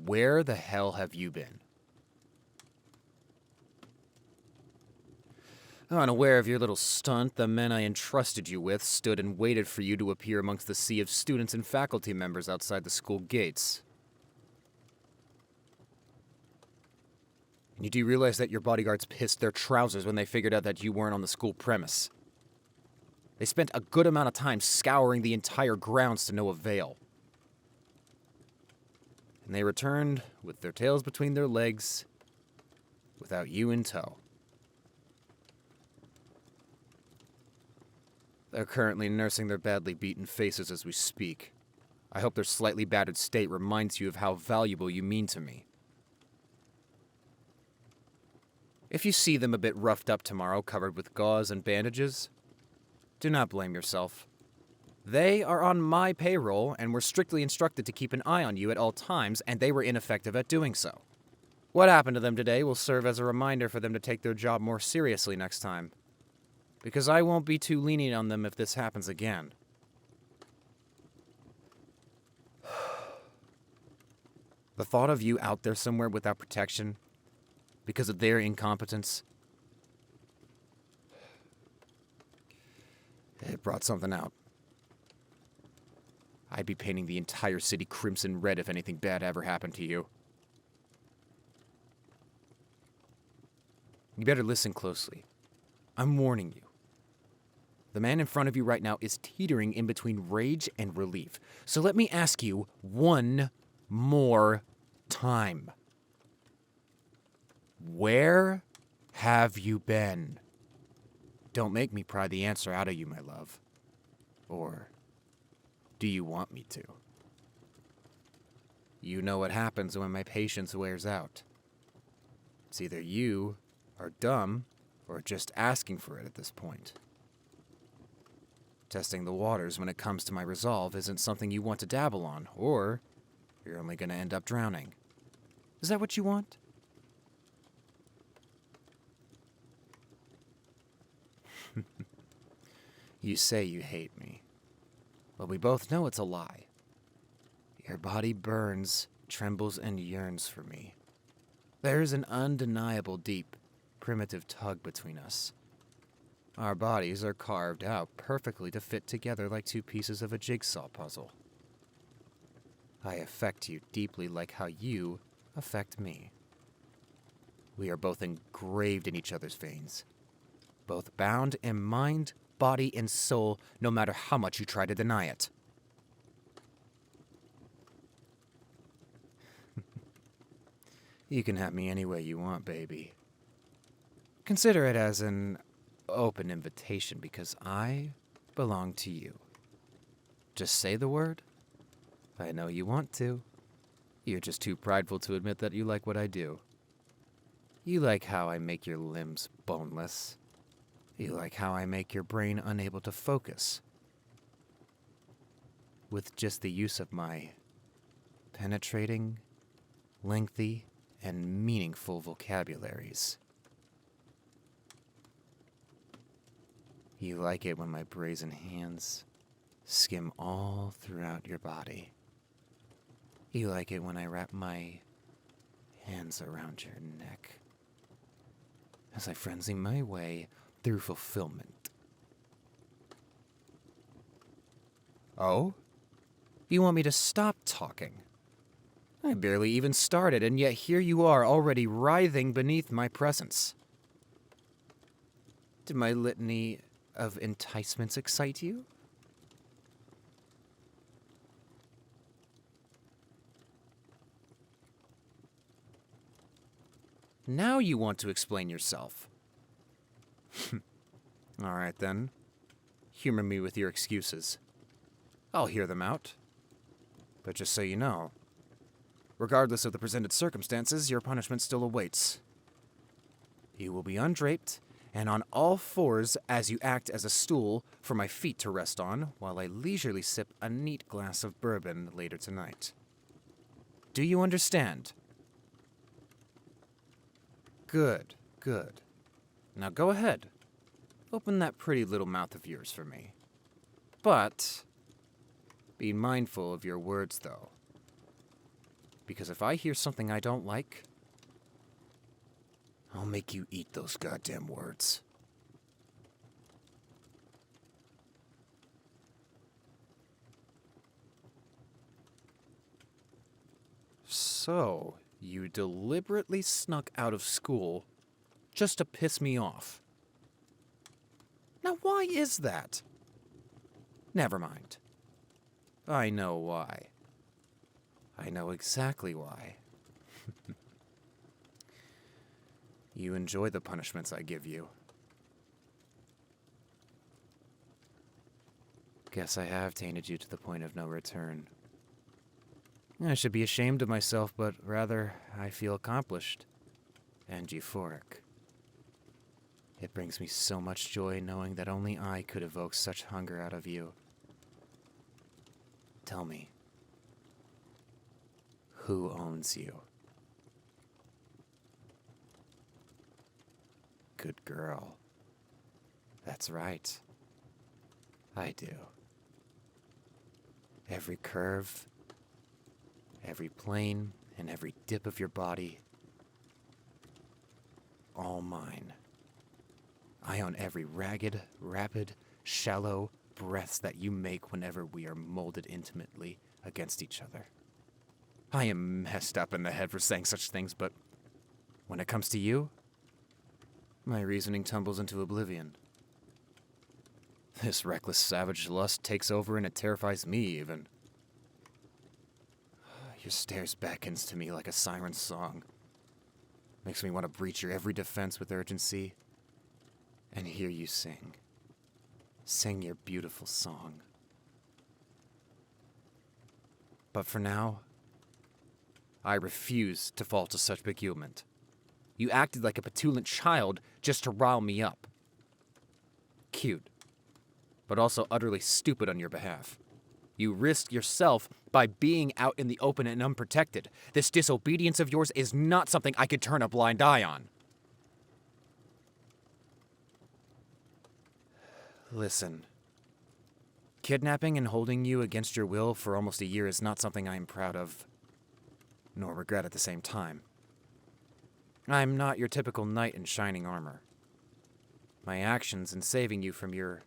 Where the hell have you been? Unaware of your little stunt, the men I entrusted you with stood and waited for you to appear amongst the sea of students and faculty members outside the school gates. And you do realize that your bodyguards pissed their trousers when they figured out that you weren't on the school premise. They spent a good amount of time scouring the entire grounds to no avail. And they returned with their tails between their legs, without you in tow. They're currently nursing their badly beaten faces as we speak. I hope their slightly battered state reminds you of how valuable you mean to me. If you see them a bit roughed up tomorrow, covered with gauze and bandages, do not blame yourself. They are on my payroll and were strictly instructed to keep an eye on you at all times, and they were ineffective at doing so. What happened to them today will serve as a reminder for them to take their job more seriously next time. Because I won't be too lenient on them if this happens again. The thought of you out there somewhere without protection, because of their incompetence, it brought something out. I'd be painting the entire city crimson red if anything bad ever happened to you. You better listen closely. I'm warning you. The man in front of you right now is teetering in between rage and relief. So let me ask you one more time. Where have you been? Don't make me pry the answer out of you, my love. Or do you want me to? You know what happens when my patience wears out. It's either you are dumb or just asking for it at this point. Testing the waters when it comes to my resolve isn't something you want to dabble on, or you're only going to end up drowning. Is that what you want? You say you hate me, but we both know it's a lie. Your body burns, trembles, and yearns for me. There's an undeniable, deep, primitive tug between us. Our bodies are carved out perfectly to fit together like two pieces of a jigsaw puzzle. I affect you deeply like how you affect me. We are both engraved in each other's veins, both bound in mind, body, and soul, no matter how much you try to deny it. You can have me any way you want, baby. Consider it as an open invitation because I belong to you. Just say the word. I know you want to. You're just too prideful to admit that you like what I do. You like how I make your limbs boneless. You like how I make your brain unable to focus. With just the use of my penetrating, lengthy, and meaningful vocabularies. You like it when my brazen hands skim all throughout your body. You like it when I wrap my hands around your neck as I frenzy my way through fulfillment. Oh? You want me to stop talking? I barely even started, and yet here you are already writhing beneath my presence. Did my litany of enticements excite you? Now you want to explain yourself. All right, then. Humor me with your excuses. I'll hear them out. But just so you know, regardless of the presented circumstances, your punishment still awaits. You will be undraped and on all fours as you act as a stool for my feet to rest on while I leisurely sip a neat glass of bourbon later tonight. Do you understand? Good, good. Now go ahead. Open that pretty little mouth of yours for me. But Be mindful of your words, though. Because if I hear something I don't like, I'll make you eat those goddamn words. So, you deliberately snuck out of school just to piss me off. Now, why is that? Never mind. I know why. I know exactly why. You enjoy the punishments I give you. Guess I have tainted you to the point of no return. I should be ashamed of myself, but rather, I feel accomplished and euphoric. It brings me so much joy knowing that only I could evoke such hunger out of you. Tell me, who owns you? Good girl. That's right. I do. Every curve, every plane, and every dip of your body, all mine. I own every ragged, rapid, shallow breaths that you make whenever we are molded intimately against each other. I am messed up in the head for saying such things, but when it comes to you, my reasoning tumbles into oblivion. This reckless savage lust takes over and it terrifies me even. Your stares beckons to me like a siren's song. Makes me want to breach your every defense with urgency and hear you sing. Sing your beautiful song. But for now, I refuse to fall to such beguilement. You acted like a petulant child just to rile me up. Cute, but also utterly stupid on your behalf. You risked yourself by being out in the open and unprotected. This disobedience of yours is not something I could turn a blind eye on. Listen. Kidnapping and holding you against your will for almost a year is not something I am proud of, nor regret at the same time. I'm not your typical knight in shining armor. My actions in saving you from your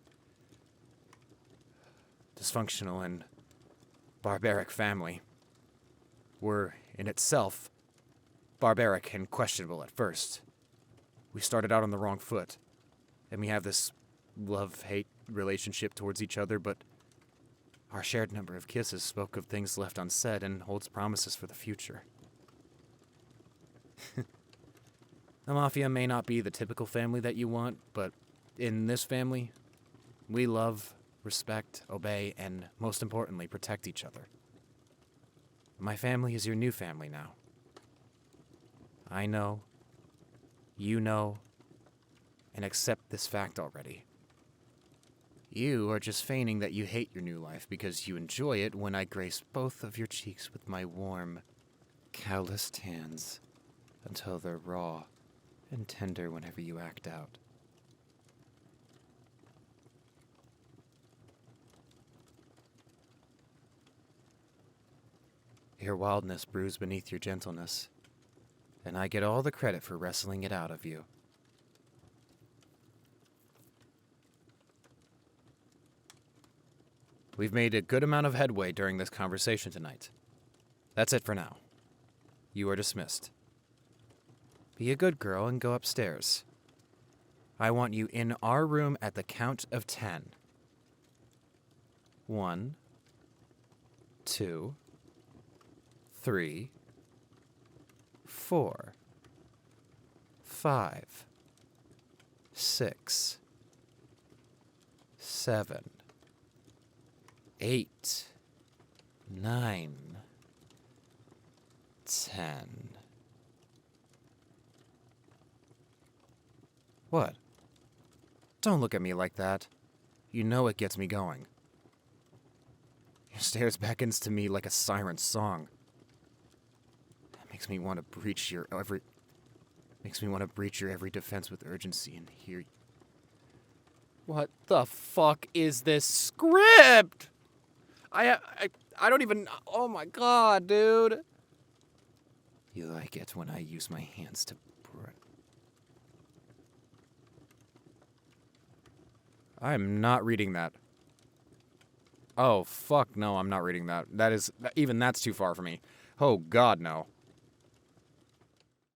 dysfunctional and barbaric family were, in itself, barbaric and questionable at first. We started out on the wrong foot, and we have this love-hate relationship towards each other, but our shared number of kisses spoke of things left unsaid and holds promises for the future. The Mafia may not be the typical family that you want, but in this family, we love, respect, obey, and most importantly, protect each other. My family is your new family now. I know, you know, and accept this fact already. You are just feigning that you hate your new life because you enjoy it when I grace both of your cheeks with my warm, calloused hands until they're raw and tender whenever you act out. Your wildness brews beneath your gentleness, and I get all the credit for wrestling it out of you. We've made a good amount of headway during this conversation tonight. That's it for now. You are dismissed. Be a good girl and go upstairs. I want you in our room at the count of 10. 1, 2, 3, 4, 5, 6, 7, 8, 9, 10. What? Don't look at me like that. You know it gets me going. Your stares beckons to me like a siren's song. It makes me want to breach your every defense with urgency and hear. What the fuck is this script? I don't even... Oh my god, dude. You like it when I use my hands to... I'm not reading that. Oh, fuck no, I'm not reading that. That is... Even that's too far for me. Oh, god, no.